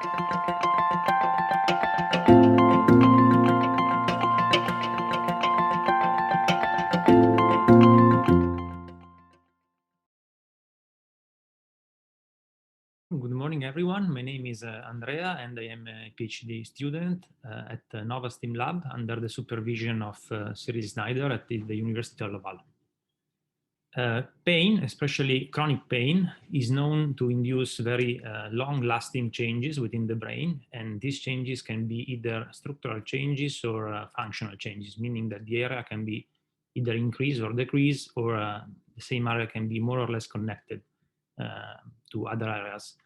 Good morning, everyone. My name is Andrea, and I am a PhD student at Neurostim Lab under the supervision of Schneider at the University of Laval. Pain, especially chronic pain, is known to induce very long-lasting changes within the brain, and these changes can be either structural changes or functional changes, meaning that the area can be either increase or decrease, or the same area can be more or less connected to other areas.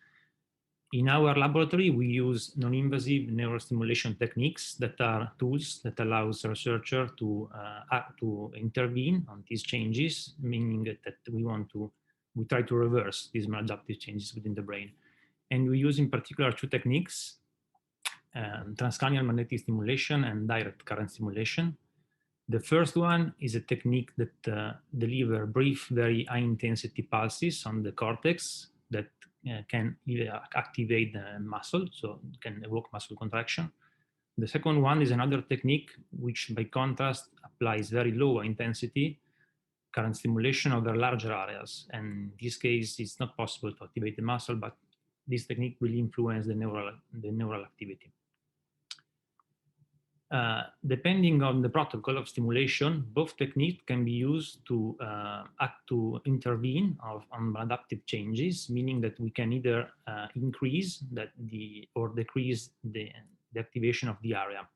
In our laboratory, we use non-invasive neurostimulation techniques that are tools that allows researcher to intervene on these changes, meaning that we try to reverse these maladaptive changes within the brain. And we use in particular two techniques, transcranial magnetic stimulation and direct current stimulation. The first one is a technique that deliver brief, very high intensity pulses on the cortex that can activate the muscle, so can evoke muscle contraction. The second one is another technique which, by contrast, applies very low intensity current stimulation over larger areas. And in this case, it's not possible to activate the muscle, but this technique will influence the neural activity. Depending on the protocol of stimulation, both techniques can be used to intervene on adaptive changes, meaning that we can either increase or decrease the activation of the area.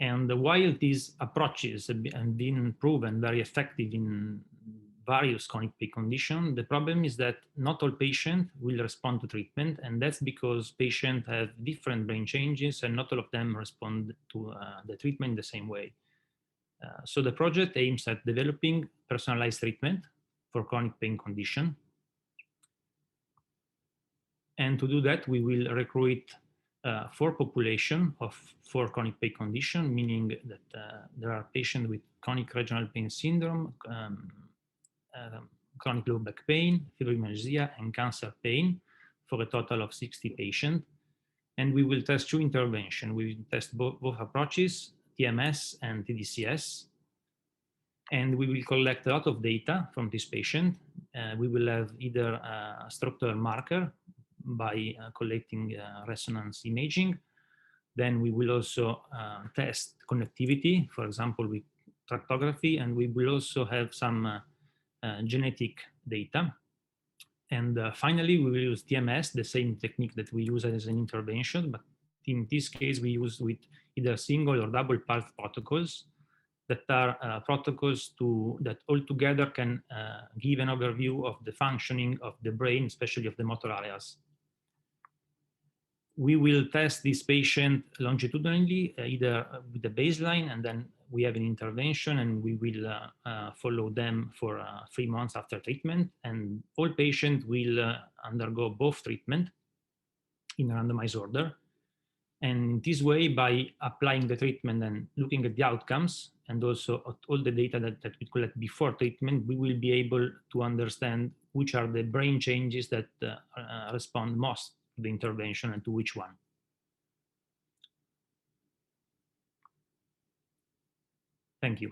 And while these approaches have been proven very effective in various chronic pain conditions, the problem is that not all patients will respond to treatment, and that's because patients have different brain changes and not all of them respond to the treatment the same way. So the project aims at developing personalized treatment for chronic pain condition. And to do that, we will recruit 4 populations of 4 chronic pain conditions, meaning that there are patients with chronic regional pain syndrome, chronic low back pain, fibromyalgia, and cancer pain, for a total of 60 patients. And we will test 2 interventions. We will test both approaches, TMS and TDCS. And we will collect a lot of data from this patient. We will have either a structural marker by collecting resonance imaging. Then we will also test connectivity, for example, with tractography, and we will also have some genetic data. And finally, we will use TMS, the same technique that we use as an intervention, but in this case, we use with either single or double pulse protocols that are protocols that altogether can give an overview of the functioning of the brain, especially of the motor areas. We will test this patient longitudinally, either with the baseline, and then we have an intervention, and we will follow them for 3 months after treatment. And all patients will undergo both treatment in a randomized order. And in this way, by applying the treatment and looking at the outcomes, and also at all the data that we collect before treatment, we will be able to understand which are the brain changes that respond most to the intervention and to which one. Thank you.